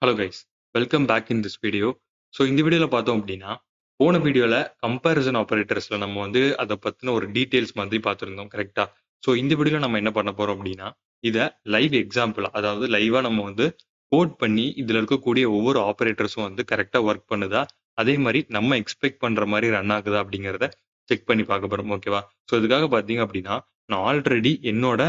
Hello guys, welcome back in this video. So இந்த வீடியோவில் பார்த்தோம் அப்படின்னா, போன வீடியோவில் கம்பேரிசன் ஆப்பரேட்டர்ஸில் நம்ம வந்து அதை பற்றின ஒரு டீட்டெயில்ஸ் மாதிரி பார்த்துருந்தோம் கரெக்டாக. ஸோ இந்த வீடியோவில் நம்ம என்ன பண்ண போகிறோம் அப்படின்னா, இதை லைவ் எக்ஸாம்பிள், அதாவது லைவாக நம்ம வந்து கோட் பண்ணி இதில் இருக்கக்கூடிய ஒவ்வொரு ஆப்பரேட்டர்ஸும் வந்து கரெக்டாக ஒர்க் பண்ணுதா, அதே மாதிரி நம்ம எக்ஸ்பெக்ட் பண்ணுற மாதிரி ரன் ஆகுதா அப்படிங்கிறத செக் பண்ணி பார்க்க போகிறோம். ஓகேவா? ஸோ இதுக்காக பார்த்தீங்க அப்படின்னா, நான் ஆல்ரெடி என்னோட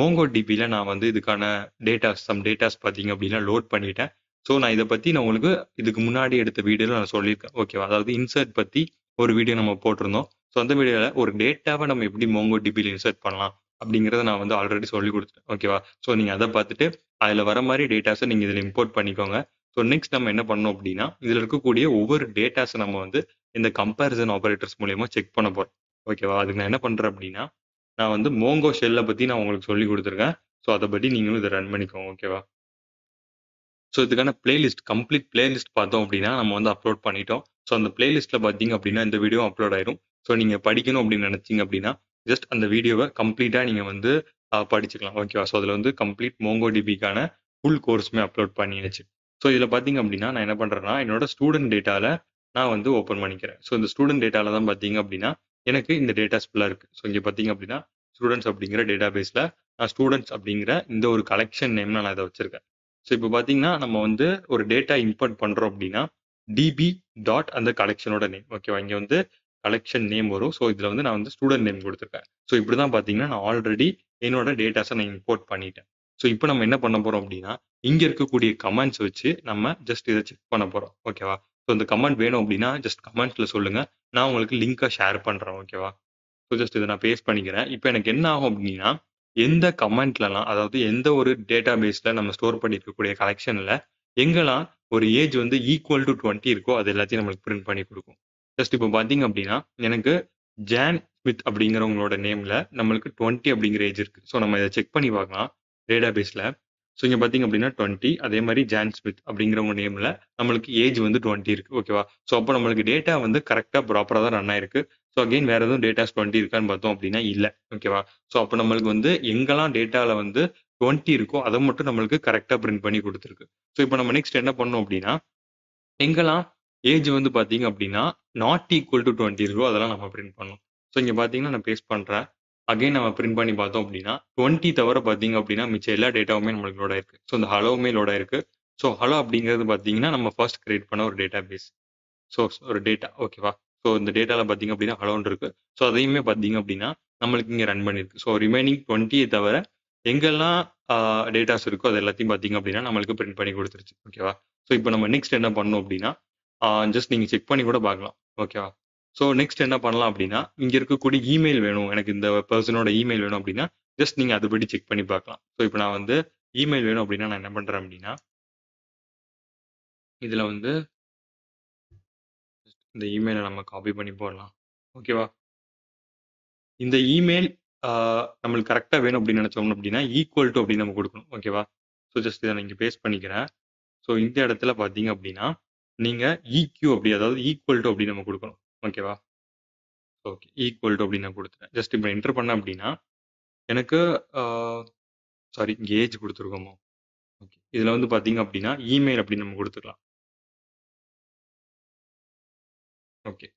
மோங்கோ டிபியில் நான் வந்து இதுக்கான டேட்டாஸ் பார்த்தீங்க அப்படின்னா லோட் பண்ணிட்டேன். ஸோ நான் இதை பற்றி நான் உங்களுக்கு இதுக்கு முன்னாடி எடுத்த வீடியோவில் நான் சொல்லியிருக்கேன். ஓகேவா? அதாவது இன்சர்ட் பற்றி ஒரு வீடியோ நம்ம போட்டிருந்தோம். ஸோ அந்த வீடியோவில் ஒரு டேட்டாவை நம்ம எப்படி மோங்கோ டிபியில் இன்சர்ட் பண்ணலாம் அப்படிங்கிறத நான் வந்து ஆல்ரெடி சொல்லி கொடுத்துட்டேன். ஓகேவா? ஸோ நீங்கள் அதை பார்த்துட்டு அதில் வர மாதிரி டேட்டாஸை நீங்கள் இதில் இம்போர்ட் பண்ணிக்கோங்க. ஸோ நெக்ஸ்ட் நம்ம என்ன பண்ணோம் அப்படின்னா, இதில் இருக்கக்கூடிய ஒவ்வொரு டேட்டாஸை நம்ம வந்து இந்த கம்பேரிசன் ஆப்பரேட்டர்ஸ் மூலியமாக செக் பண்ண போகிறோம். ஓகேவா? அதுக்கு நான் என்ன பண்ணுறேன் அப்படின்னா, நான் வந்து மோங்கோ ஷெல்லை பற்றி நான் உங்களுக்கு சொல்லி கொடுத்துருக்கேன். ஸோ அதை பற்றி நீங்களும் இதை ரன் பண்ணிக்கோங்க. ஓகேவா? ஸோ இதுக்கான பிளேலிஸ்ட் கம்ப்ளீட் பிளேலிஸ்ட் பார்த்தோம் அப்படின்னா நம்ம வந்து அப்லோட் பண்ணிட்டோம். ஸோ அந்த பிளேலிஸ்ட்டில் பார்த்தீங்க அப்படின்னா இந்த வீடியோ அப்லோட் ஆயிரும். ஸோ நீங்கள் படிக்கணும் அப்படின்னு நினச்சிங்க அப்படின்னா ஜஸ்ட் அந்த வீடியோவை கம்ப்ளீட்டாக நீங்கள் வந்து படிச்சுக்கலாம். ஓகேவா? ஸோ அதில் வந்து கம்ப்ளீட் மோங்கோ டிபிக்கான ஃபுல் கோர்ஸுமே அப்லோட் பண்ணியாச்சு. ஸோ இதில் பார்த்தீங்க அப்படின்னா நான் என்ன பண்ணுறேன்னா என்னோட ஸ்டூடெண்ட் டேட்டாவில் நான் வந்து ஓப்பன் பண்ணிக்கிறேன். ஸோ இந்த ஸ்டூடெண்ட் டேட்டாவில் தான் பார்த்தீங்க அப்படின்னா எனக்கு இந்த டேட்டாஸ் ஃபுல்லாக இருக்குது. ஸோ இங்கே பார்த்தீங்க அப்படின்னா ஸ்டூடெண்ட்ஸ் அப்படிங்கிற டேட்டா பேஸில் நான் ஸ்டூடெண்ட்ஸ் அப்படிங்கிற இந்த ஒரு கலெக்ஷன் நேம்ல நான் இதை வச்சிருக்கேன். ஸோ இப்போ பார்த்தீங்கன்னா நம்ம வந்து ஒரு டேட்டா இம்போர்ட் பண்ணுறோம் அப்படின்னா டிபி டாட் அந்த கலெக்ஷனோட நேம். ஓகேவா? இங்கே வந்து கலெக்ஷன் நேம் வரும். ஸோ இதில் வந்து நான் வந்து ஸ்டூடெண்ட் நேம் கொடுத்துருக்கேன். ஸோ இப்படி தான் பார்த்தீங்கன்னா நான் ஆல்ரெடி என்னோட டேட்டாஸை நான் இம்போர்ட் பண்ணிட்டேன். ஸோ இப்போ நம்ம என்ன பண்ண போகிறோம் அப்படின்னா இங்கே இருக்கக்கூடிய கமெண்ட்ஸ் வச்சு நம்ம ஜஸ்ட் இதை செக் பண்ண போகிறோம். ஓகேவா? ஸோ இந்த கமெண்ட் வேணும் அப்படின்னா ஜஸ்ட் கமெண்ட்ஸில் சொல்லுங்கள், நான் உங்களுக்கு லிங்கை ஷேர் பண்ணுறேன். ஓகேவா? ஸோ ஜஸ்ட் இதை நான் பேஸ்ட் பண்ணிக்கிறேன். இப்போ எனக்கு என்ன ஆகும் அப்படின்னா எந்த கமெண்ட்லலாம், அதாவது எந்த ஒரு டேட்டா பேஸ்ல நம்ம ஸ்டோர் பண்ணிருக்கக்கூடிய கலெக்ஷன்ல எங்கெல்லாம் ஒரு ஏஜ் வந்து ஈக்குவல் டு 20 இருக்கோ அது எல்லாத்தையும் நம்மளுக்கு பிரிண்ட் பண்ணி கொடுக்கும். ஜஸ்ட் இப்போ பார்த்தீங்க அப்படின்னா எனக்கு ஜான் ஸ்மித் அப்படிங்கிறவங்களோட நேம்ல நம்மளுக்கு 20 அப்படிங்கிற ஏஜ் இருக்கு. ஸோ நம்ம இதை செக் பண்ணி பார்க்கலாம் டேட்டா பேஸ்ல. ஸோ இங்கே பார்த்தீங்க அப்படின்னா 20, அதே மாதிரி ஜான் ஸ்மித் அப்படிங்கிறவங்க நேம்ல நம்மளுக்கு ஏஜ் வந்து 20 இருக்கு. ஓகேவா? ஸோ அப்போ நம்மளுக்கு டேட்டா வந்து கரெக்டாக ப்ராப்பராக தான் ரன் ஆயிருக்கு. ஸோ அகைன் வேற எதுவும் டேட்டாஸ் 20 இருக்கான்னு பார்த்தோம் அப்படின்னா இல்லை. ஓகேவா? ஸோ அப்போ நம்மளுக்கு வந்து எங்கெல்லாம் டேட்டாவில் வந்து 20 இருக்கோ அதை மட்டும் நம்மளுக்கு கரெக்டாக பிரிண்ட் பண்ணி கொடுத்துருக்கு. ஸோ இப்போ நம்ம நெக்ஸ்ட் என்ன பண்ணோம் அப்படின்னா எங்கெல்லாம் ஏஜ் வந்து பார்த்தீங்க அப்படின்னா நாட் ஈக்குவல் டு 20 இருக்கோ அதெல்லாம் நம்ம பிரிண்ட் பண்ணணும். ஸோ இங்கே பார்த்தீங்கன்னா நான் பேஸ்ட் பண்ணுறேன். அகைன் நம்ம பிரிண்ட் பண்ணி பார்த்தோம் அப்படின்னா 20 தவிர பார்த்தீங்க அப்படின்னா மிச்சம் எல்லா டேட்டாவுமே நம்மளுக்கு லோட் ஆயிருக்கு. ஸோ இந்த ஹலோவுமே லோட் ஆயிருக்கு. ஸோ ஹலோ அப்படிங்கிறது பார்த்தீங்கன்னா நம்ம ஃபர்ஸ்ட் கிரியேட் பண்ண ஒரு டேட்டா பேஸ். ஸோ ஒரு டேட்டா. ஓகேவா? ஸோ இந்த டேட்டாவில் பார்த்தீங்க அப்படின்னா ஹலோன்னு இருக்கு. ஸோ அதையுமே பார்த்தீங்க அப்படின்னா நம்மளுக்கு இங்கே ரன் பண்ணியிருக்கு. ஸோ ரிமைனிங் 20 தவிர எங்கெல்லாம் டேட்டாஸ் இருக்கோ அது எல்லாத்தையும் பார்த்தீங்க அப்படின்னா நம்மளுக்கு பிரிண்ட் பண்ணி கொடுத்துருச்சு. ஓகேவா? ஸோ இப்போ நம்ம நெக்ஸ்ட் என்ன பண்ணணும் அப்படின்னா ஜஸ்ட் நீங்கள் செக் பண்ணி கூட பார்க்கலாம். ஓகேவா? ஸோ நெக்ஸ்ட் என்ன பண்ணலாம் அப்படின்னா இங்கே இருக்கக்கூடிய இமெயில் வேணும், எனக்கு இந்த பர்சனோட இமெயில் வேணும் அப்படின்னா ஜஸ்ட் நீங்கள் அதுபடி செக் பண்ணி பார்க்கலாம். ஸோ இப்போ நான் வந்து இமெயில் வேணும் அப்படின்னா நான் என்ன பண்ணுறேன் அப்படின்னா இதில் வந்து இந்த இமெயிலை நம்ம காப்பி பண்ணி போடலாம். ஓகேவா? இந்த இமெயில் நம்மளுக்கு கரெக்டாக வேணும் அப்படின்னு நினச்சோம் அப்படின்னா ஈக்குவல் டு அப்படின்னு நம்ம கொடுக்கணும். ஓகேவா? ஸோ ஜஸ்ட் இதை நான் இங்கே பேஸ்ட் பண்ணிக்கிறேன். ஸோ இந்த இடத்துல பார்த்தீங்க அப்படின்னா நீங்கள் ஈக்யூ அப்படி, அதாவது ஈக்குவல் டு அப்படின்னு நம்ம கொடுக்கணும். ஓகேவா? ஓகே, ஈக்குவல் டு அப்படின்னு நான் கொடுத்துட்டேன். ஜஸ்ட் இப்போ என்டர் பண்ணேன் அப்படின்னா எனக்கு சாரி இங்கே ஏஜ் கொடுத்துருக்கோமோ. ஓகே, இதில் வந்து பார்த்தீங்க அப்படின்னா இமெயில் அப்படின்னு நம்ம கொடுத்துக்கலாம். ஓகே,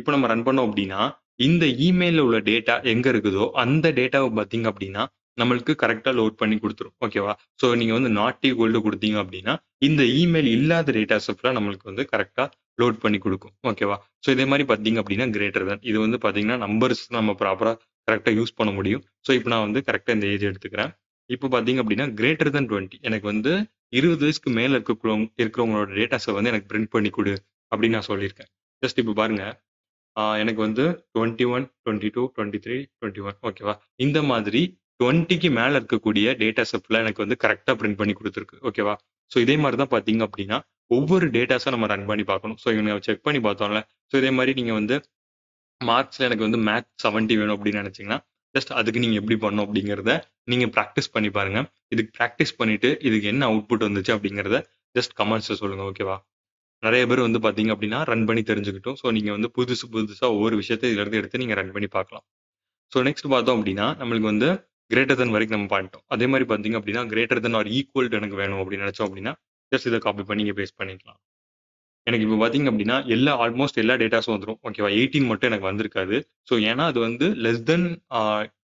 இப்போ நம்ம ரன் பண்ணோம் அப்படின்னா இந்த இமெயிலில் உள்ள டேட்டா எங்கே இருக்குதோ அந்த டேட்டாவை பார்த்தீங்க அப்படின்னா நம்மளுக்கு கரெக்டாக லோட் பண்ணி கொடுத்துரும். ஓகேவா? ஸோ நீங்கள் வந்து நாட் ஈக்குவல் டு கொடுத்தீங்க அப்படின்னா இந்த இமெயில் இல்லாத டேட்டாஸ் ஃபுல்லாக நம்மளுக்கு வந்து கரெக்டாக லோட் பண்ணி கொடுக்கும். ஓகேவா? ஸோ இதே மாதிரி பார்த்தீங்க அப்படின்னா கிரேட்டர் தென், இது வந்து பார்த்தீங்கன்னா நம்பர்ஸ் நம்ம ப்ராப்பராக கரெக்டாக யூஸ் பண்ண முடியும். ஸோ இப்போ நான் வந்து கரெக்டாக இந்த ஏஜ் எடுத்துக்கிறேன். இப்போ பார்த்தீங்க அப்படின்னா கிரேட்டர் தென் 20, எனக்கு வந்து 20 வயசுக்கு மேலே இருக்கிறவங்களோட டேட்டாஸை வந்து எனக்கு பிரிண்ட் பண்ணி கொடு அப்படின்னு நான் சொல்லியிருக்கேன். ஜஸ்ட் இப்போ பாருங்க, எனக்கு வந்து 21, 22, 23, 21. ஓகேவா? இந்த மாதிரி 20க்கு மேல இருக்கக்கூடிய டேட்டாஸ் ஃபுல்லா எனக்கு வந்து கரெக்டா பிரிண்ட் பண்ணி கொடுத்துருக்கு. ஓகேவா? ஸோ இதே மாதிரி தான் பார்த்தீங்க அப்படின்னா ஒவ்வொரு டேட்டாஸும் நம்ம ரன் பண்ணி பார்க்கணும். ஸோ இவங்க செக் பண்ணி பார்த்தோம்ல. ஸோ இதே மாதிரி நீங்க வந்து மார்க்ஸ்ல எனக்கு வந்து மேத்ஸ் 70 வேணும் அப்படின்னு நினைச்சீங்கன்னா ஜஸ்ட் அதுக்கு நீங்க எப்படி பண்ணணும் அப்படிங்கிறத நீங்க ப்ராக்டிஸ் பண்ணி பாருங்க. இதுக்கு ப்ராக்டிஸ் பண்ணிட்டு இதுக்கு என்ன அவுட்புட் வந்துச்சு அப்படிங்கிறத ஜஸ்ட் கமெண்ட்ஸ்ல சொல்லுங்க. ஓகேவா? நிறைய பேர் வந்து பார்த்தீங்க அப்படின்னா ரன் பண்ணி தெரிஞ்சுக்கிட்டோம். ஸோ நீங்கள் வந்து புதுசா ஒவ்வொரு விஷயத்தை இதிலிருந்து எடுத்து நீங்கள் ரன் பண்ணி பார்க்கலாம். ஸோ நெக்ஸ்ட் பார்த்தோம் அப்படின்னா நம்மளுக்கு வந்து கிரேட்டர் தென் வரைக்கும் நம்ம பண்ணிட்டோம். அதே மாதிரி பார்த்தீங்க அப்படின்னா greater than or equal to எனக்கு வேணும் அப்படின்னு நினைச்சோம் அப்படின்னா ஜஸ்ட் இதை காப்பி பண்ணி இங்கே பேஸ்ட் பண்ணிக்கலாம். எனக்கு இப்போ பார்த்தீங்க அப்படின்னா ஆல்மோஸ்ட் எல்லா டேட்டாஸும் வந்துடும். ஓகேவா? 18 மட்டும் எனக்கு வந்திருக்காது. ஸோ ஏன்னா அது வந்து லெஸ் தென்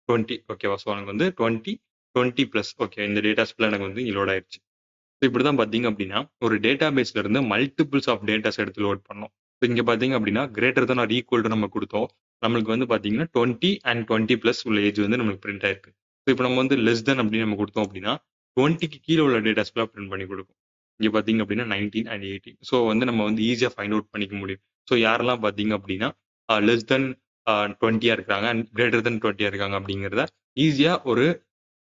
20. ஓகேவா? ஸோ எனக்கு வந்து 20, 20 ப்ளஸ். ஓகே, இந்த டேட்டாஸ் ஃபுல்லாக எனக்கு வந்து லோட் ஆயிடுச்சு. ஸோ இப்படி தான் பார்த்தீங்க அப்படின்னா ஒரு டேட்டா பேஸ்ல இருந்து மல்டிபிள்ஸ் ஆஃப் டேட்டாஸ் எடுத்து லோட் பண்ணோம். ஸோ இங்கே பார்த்தீங்க அப்படின்னா greater than R equal to நம்ம கொடுத்தோம். நம்மளுக்கு வந்து பார்த்தீங்கன்னா 20 அண்ட் 20 ப்ளஸ் உள்ள ஏஜ் வந்து நம்மளுக்கு பிரிண்ட் ஆயிருக்கு. ஸோ இப்போ நம்ம வந்து லெஸ் தென் அப்படின்னு நம்ம கொடுத்தோம் அப்படின்னா 20க்கு கீழே உள்ள டேட்டாஸ் ஃபுல்லாக பிரிண்ட் பண்ணி கொடுக்கும். இங்கே பார்த்தீங்க அப்படின்னா 19 அண்ட் 18. ஸோ வந்து நம்ம வந்து ஈஸியாக ஃபைண்ட் அவுட் பண்ணிக்க முடியும். ஸோ யாரெல்லாம் பார்த்தீங்க அப்படின்னா லெஸ் தென் 20 இருக்காங்க அண்ட் கிரேட்டர் தென் 20 இருக்காங்க அப்படிங்கிறத ஈஸியாக ஒரு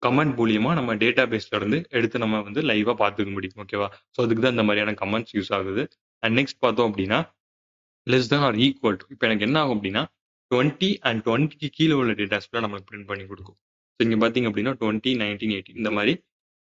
கமெண்ட் மூலியமா நம்ம டேட்டா பேஸ்ல இருந்து எடுத்து நம்ம வந்து லைவா பார்த்துக்க முடியும். ஓகேவா? ஸோ அதுக்கு தான் இந்த மாதிரியான கமெண்ட்ஸ் யூஸ் ஆகுது. அண்ட் நெக்ஸ்ட் பார்த்தோம் அப்படின்னா less than or equal to. இப்போ எனக்கு என்ன ஆகும் அப்படின்னா 20 அண்ட் 20க்கு கீழே உள்ள டேட்டாஸ்லாம் நம்மளுக்கு பிரிண்ட் பண்ணி கொடுக்கும். ஸோ இங்கே பார்த்தீங்க அப்படின்னா 20, 19, 18 இந்த மாதிரி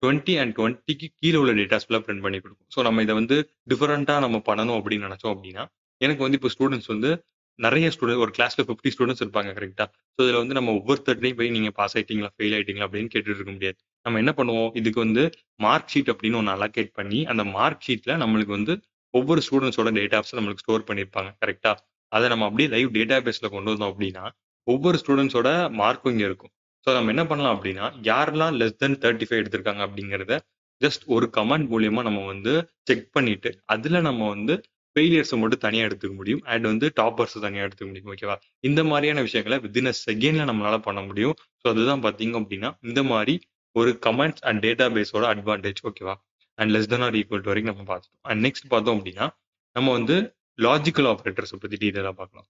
20 அண்ட் 20க்கு கீழே உள்ள டேட்டாஸ் ஃபுல்லாக பிரிண்ட் பண்ணி கொடுக்கும். ஸோ நம்ம இதை வந்து டிஃபரெண்ட்டாக நம்ம பண்ணணும் அப்படின்னு நினச்சோம் அப்படின்னா எனக்கு வந்து இப்போ ஸ்டூடெண்ட்ஸ் வந்து நிறைய ஸ்டூடெண்ட் ஒரு கிளாஸ்ல 50 ஸ்டூடெண்ட்ஸ் இருப்பாங்க கரெக்டா? ஸோ இதில் வந்து நம்ம ஒவ்வொருத்தர்டையும் போய் நீங்க பாஸ் ஆயிட்டீங்களா, ஃபெயில் ஆயிட்டீங்களா அப்படின்னு கேட்டுட்டு இருக்க முடியாது. நம்ம என்ன பண்ணுவோம், இதுக்கு வந்து மார்க் ஷீட் அப்படின்னு ஒன்று அலோகேட் பண்ணி அந்த மார்க் ஷீட்ல நம்மளுக்கு வந்து ஒவ்வொரு ஸ்டூடெண்ட்ஸோட டேட்டாஸ் நம்மளுக்கு ஸ்டோர் பண்ணியிருப்பாங்க கரெக்டா? அதை நம்ம அப்படியே லைவ் டேட்டா பேஸ்ல கொண்டு வந்தோம் அப்படின்னா ஒவ்வொரு ஸ்டூடெண்ட்ஸோட மார்க்கும் இங்கே இருக்கும். ஸோ நம்ம என்ன பண்ணலாம் அப்படின்னா யாரெல்லாம் லெஸ் தென் 35 எடுத்திருக்காங்க அப்படிங்கிறத ஜஸ்ட் ஒரு கமெண்ட் மூலியமா நம்ம வந்து செக் பண்ணிட்டு அதுல நம்ம வந்து ஃபெயிலியர்ஸை மட்டும் தனியாக எடுத்துக்க முடியும் அண்ட் வந்து டாப்பர்ஸை தனியாக எடுத்துக்க முடியும். ஓகேவா? இந்த மாதிரியான விஷயங்களை வித்தின் அ செகண்ட்ல நம்மளால பண்ண முடியும். ஸோ அதுதான் பார்த்தீங்க அப்படின்னா இந்த மாதிரி ஒரு கமெண்ட்ஸ் அண்ட் டேட்டா பேஸோட அட்வான்டேஜ். ஓகேவா? And less than or equal to வரைக்கும் நம்ம பார்த்துட்டோம். அண்ட் நெக்ஸ்ட் பார்த்தோம் அப்படின்னா நம்ம வந்து லாஜிக்கல் ஆப்ரேட்டர்ஸை பற்றி டீட்டெயிலாக பார்க்கலாம்.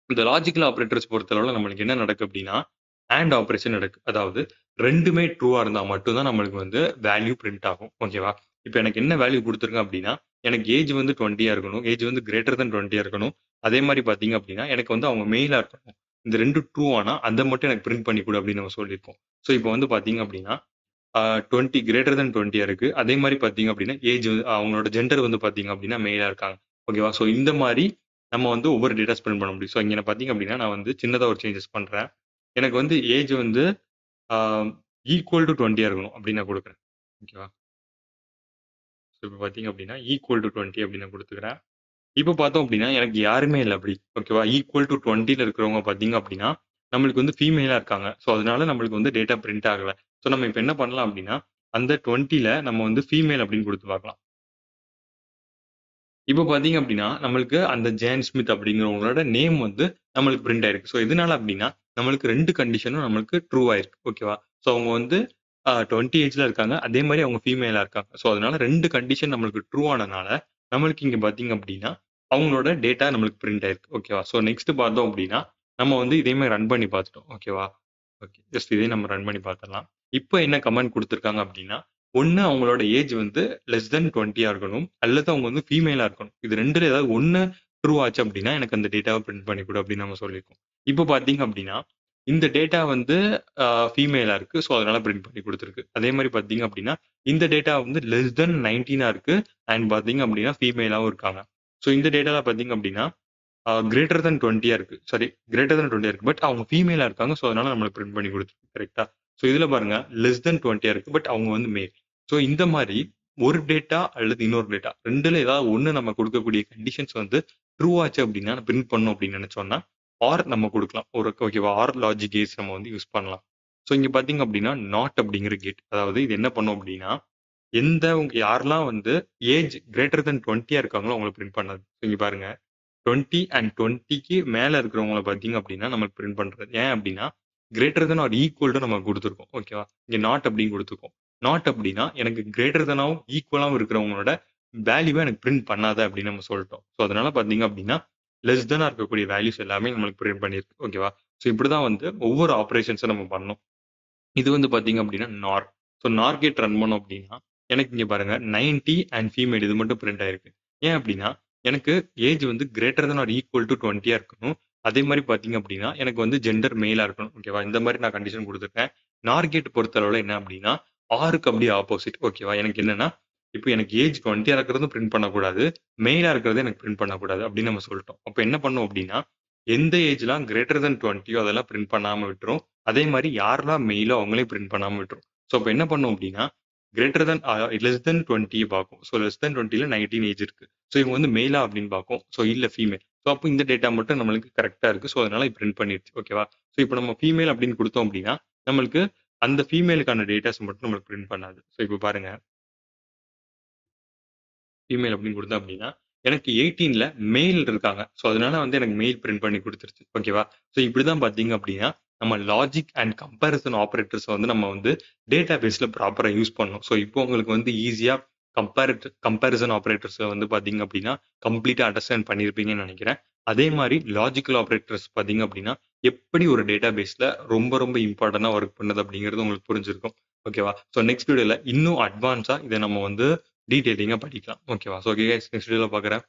இந்த லாஜிக்கல் ஆப்ரேட்டர்ஸ் பொறுத்தளவுல நம்மளுக்கு என்ன நடக்கு அப்படின்னா அண்ட் ஆப்ரேஷன் நடக்கு. அதாவது ரெண்டுமே ட்ரூவா இருந்தா மட்டும் தான் நம்மளுக்கு வந்து வேல்யூ பிரிண்ட் ஆகும். ஓகேவா? இப்போ எனக்கு என்ன வேல்யூ கொடுத்துருக்கேன் அப்படின்னா எனக்கு ஏஜ் வந்து 20 இருக்கணும். ஏஜ் வந்து கிரேட்டர் தென் 20 இருக்கணும். அதே மாதிரி பார்த்தீங்க அப்படின்னா எனக்கு வந்து அவங்க மெயிலா இருக்கணும். இந்த ரெண்டு ட்ரூ ஆனா அதை மட்டும் எனக்கு பிரிண்ட் பண்ணி கொடு அப்படின்னு நம்ம சொல்லியிருக்கோம். ஸோ இப்போ வந்து பார்த்தீங்க அப்படின்னா 20 கிரேட்டர் தென் 20 இருக்கு. அதே மாதிரி பார்த்தீங்க அப்படின்னா ஏஜ் அவங்களோட ஜெண்டர் வந்து பார்த்தீங்க அப்படின்னா மெயிலா இருக்காங்க. ஓகேவா? ஸோ இந்த மாதிரி நம்ம வந்து ஒவ்வொரு டேட்டாஸ் பிரிண்ட் பண்ண முடியும். ஸோ இங்கே பார்த்தீங்க அப்படின்னா நான் வந்து சின்னதாக ஒரு சேஞ்சஸ் பண்றேன். எனக்கு வந்து ஏஜ் வந்து ஈக்குவல் டு 20 இருக்கணும் அப்படின்னு நான் கொடுக்குறேன். ஓகேவா? ஸோ இப்போ பார்த்தீங்க அப்படின்னா ஈக்குவல் டு 20 அப்படின்னு நான் கொடுத்துக்கிறேன். இப்போ பார்த்தோம் அப்படின்னா எனக்கு யாருமே இல்லை அப்படி. ஓகேவா? ஈக்குவல் டு 20ல இருக்கிறவங்க பார்த்தீங்க அப்படின்னா நம்மளுக்கு வந்து ஃபீமேலா இருக்காங்க. ஸோ அதனால நம்மளுக்கு வந்து டேட்டா பிரிண்ட் ஆகல. ஸோ நம்ம இப்போ என்ன பண்ணலாம் அப்படின்னா அந்த 20ல நம்ம வந்து ஃபீமேல் அப்படின்னு கொடுத்து பார்க்கலாம். இப்போ பார்த்தீங்க அப்படின்னா, நம்மளுக்கு அந்த ஜேன் ஸ்மித் அப்படிங்கிறவங்களோட நேம் வந்து நம்மளுக்கு பிரிண்ட் ஆயிருக்கு. ஸோ எதனால அப்படின்னா, நம்மளுக்கு 2 கண்டிஷனும் நம்மளுக்கு ட்ரூ ஆயிருக்கு. ஓகேவா? ஸோ அவங்க வந்து 20 ஏஜ்ல இருக்காங்க. அதே மாரி அவங்க ஃபீமேலா இருக்காங்க. ஸோ அதனால 2 கண்டிஷன் நம்மளுக்கு ட்ரூ ஆனனால, நம்மளுக்கு இங்க பார்த்தீங்க அப்படின்னா, அவங்களோட டேட்டா நம்மளுக்கு பிரிண்ட் ஆயிருக்கு. ஓகேவா? ஸோ நெக்ஸ்ட் பார்த்தோம் அப்படின்னா, நம்ம வந்து இதே மாரி ரன் பண்ணி பார்த்துட்டோம். ஓகேவா? ஓகே. ஜஸ்ட் இதே நம்ம ரன் பண்ணி பார்த்துடலாம். இப்போ என்ன கமெண்ட் குடுத்துருக்காங்க அப்டின்னா, ஒண்ணு அவங்களோட ஏஜ் வந்து லெஸ் தென் 20 இருக்கணும். அல்லது அவங்க வந்து ஃபீமேலா இருக்கணும். இது 2ல ஏதாவது ஒண்ணு ட்ரூ ஆச்சு அப்டின்னா, எனக்கு அந்த டேட்டாவ பிரிண்ட் பண்ணி குடு அப்டின்னு நம்ம சொல்லியிருக்கோம். இப்போ பார்த்தீங்க அப்டின்னா, இந்த டேட்டா வந்து ஃபீமேலா இருக்கு. ஸோ அதனால பிரிண்ட் பண்ணி குடுத்துருக்கு. அதே மாரி பார்த்தீங்க அப்டின்னா, இந்த டேட்டா வந்து லெஸ் தென் 19 இருக்கு. அண்ட் பார்த்தீங்க அப்டின்னா, ஃபீமேலாவும் இருக்காங்க. ஸோ இந்த டேட்டால பார்த்தீங்க அப்டின்னா கிரேட்டர் தென் 20 இருக்கு. சாரி கிரேட்டர் தென் 20 இருக்கு. பட் அவங்க ஃபீமேலா இருக்காங்க. ஸோ அதனால நம்மளுக்கு பிரிண்ட் பண்ணி குடுத்துருக்கு. கரெக்ட்டா? ஸோ இதுல பாருங்க லெஸ் தென் 20 இருக்கு. பட் அவங்க வந்து மேல். ஸோ இந்த மாரி ஒரு டேட்டா அல்லது இன்னொரு டேட்டா 2ல ஏதாவது ஒண்ணு நம்ம குடுக்கக்கூடிய கண்டிஷன்ஸ் வந்து ட்ரூ ஆச்சு அப்டின்னா பிரிண்ட் பண்ணணும் அப்டின்னு நெனச்சோம்னா, ஆர் நம்ம குடுக்கலாம். ஒரு ஓகேவா? ஆர் லாஜிக் கேட்ஸ் நம்ம வந்து யூஸ் பண்ணலாம். ஸோ இங்க பார்த்தீங்க அப்டின்னா, நாட் அப்டிங்கிற கேட். அதாவது இது என்ன பண்ணும் அப்டின்னா, யாரெல்லாம் வந்து ஏஜ் கிரேட்டர் தென் 20 இருக்காங்களோ அவங்கள பிரிண்ட் பண்ணாது. இங்க பாருங்க 20 அண்ட் 20க்கு மேல இருக்கிறவங்கள பார்த்தீங்க அப்படின்னா, நமக்கு பிரிண்ட் பண்றது. ஏன் அப்படின்னா, greater than or equal to நம்ம குடுத்துருக்கோம். ஓகேவா? இங்க நாட் அப்படின்னு குடுத்துருக்கோம். நாட் அப்படின்னா, எனக்கு கிரேட்டர் தெனாவும், ஈக்குவலாவும் இருக்கிறவங்களோட வேல்யூவ எனக்கு பிரிண்ட் பண்ணாத அப்படின்னு நம்ம சொல்லிட்டோம். ஸோ அதனால பார்த்தீங்க அப்படின்னா, லெஸ் தெனா இருக்கக்கூடிய வேல்யூஸ் எல்லாமே நம்மளுக்கு பிரிண்ட் பண்ணியிருக்கு. ஓகேவா? ஸோ இப்படிதான் வந்து ஒவ்வொரு ஆப்பரேஷன்ஸும் நம்ம பண்ணணும். இது வந்து பார்த்தீங்க அப்படின்னா, நார். ஸோ நார் கேட் ரன் பண்ணோம் அப்படின்னா, எனக்கு இங்க பாருங்க 90 அண்ட் ஃபீமேல் இது மட்டும் பிரிண்ட் ஆயிருக்கு. ஏன் அப்படின்னா, எனக்கு ஏஜ் வந்து greater than or equal to 20 இருக்கணும். அதே மாரி பார்த்தீங்க அப்படின்னா, எனக்கு வந்து ஜெண்டர் மெயிலா இருக்கணும். ஓகேவா? இந்த மாரி நான் கண்டிஷன் குடுத்துருக்கேன். நார் கேட் பொறுத்தளவுல என்ன அப்படின்னா, ஆருக்கு அப்படியே ஆப்போசிட். ஓகேவா? எனக்கு என்னன்னா, இப்போ எனக்கு ஏஜ் 20 இருக்கிறதும் பிரிண்ட் பண்ணக்கூடாது. மெயிலா இருக்கிறது எனக்கு பிரிண்ட் பண்ணக்கூடாது அப்படின்னு நம்ம சொல்லிட்டோம். அப்ப என்ன பண்ணோம் அப்படின்னா, எந்த ஏஜ்லாம் கிரேட்டர் தென் 20யோ அதெல்லாம் பிரிண்ட் பண்ணாம விட்டுரும். அதே மாரி யாரெல்லாம் மெயிலோ அவங்களையும் பிரிண்ட் பண்ணாம விட்டுரும். ஸோ அப்ப என்ன பண்ணும் அப்படின்னா, கிரேட்டர் தென் லெஸ் தென் 20 பார்க்கும். ஸோ லெஸ் தென் 20ல 19 ஏஜ் இருக்கு. ஸோ இவங்க வந்து மெயிலா அப்படின்னு பார்க்கும். ஸோ இல்ல ஃபீமேல். ஸோ அப்போ இந்த டேட்டா மட்டும் நம்மளுக்கு கரெக்டா இருக்கு. ஸோ அதனால பிரிண்ட் பண்ணிடுச்சு. ஓகேவா? ஸோ இப்போ நம்ம ஃபீமேல் அப்படின்னு கொடுத்தோம் அப்படின்னா நம்மளுக்கு அந்த ஃபீமேலுக்கான டேட்டாஸ் மட்டும் நம்மளுக்கு பிரிண்ட் பண்ணாது. ஸோ இப்போ பாருங்க, ஃபீமேல் அப்படின்னு கொடுத்தேன் அப்படின்னா எனக்கு 18ல மெயில் இருக்காங்க. ஸோ அதனால வந்து எனக்கு மெயில் பிரிண்ட் பண்ணி கொடுத்துருச்சு. ஓகேவா? ஸோ இப்படிதான் பார்த்தீங்க அப்படின்னா நம்ம லாஜிக் அண்ட் கம்பேரிசன் ஆப்ரேட்டர்ஸ் வந்து நம்ம வந்து டேட்டா பேஸ்ல ப்ராப்பரா யூஸ் பண்ணணும். ஸோ இப்போ உங்களுக்கு வந்து ஈஸியா கம்பேரிசன் ஆப்ரேட்டர்ஸ் வந்து பார்த்தீங்க அப்படின்னா கம்ப்ளீட்டா அண்டர்ஸ்டாண்ட் பண்ணியிருப்பீங்கன்னு நினைக்கிறேன். அதே மாதிரி லாஜிக்கல் ஆப்ரேட்டர்ஸ் பார்த்தீங்க அப்படின்னா எப்படி ஒரு டேட்டா பேஸ்ல ரொம்ப ரொம்ப இம்பார்ட்டண்டா ஒர்க் பண்ணுது அப்படிங்கிறது உங்களுக்கு புரிஞ்சிருக்கும். ஓகேவா? ஸோ நெக்ஸ்ட் வீடியோல இன்னும் அட்வான்ஸா இதை நம்ம வந்து டீடைலிங்கா படிக்கலாம். ஓகேவா? ஸோ ஓகே கைஸ், நெக்ஸ்ட் வீடியோல பார்க்குறேன்.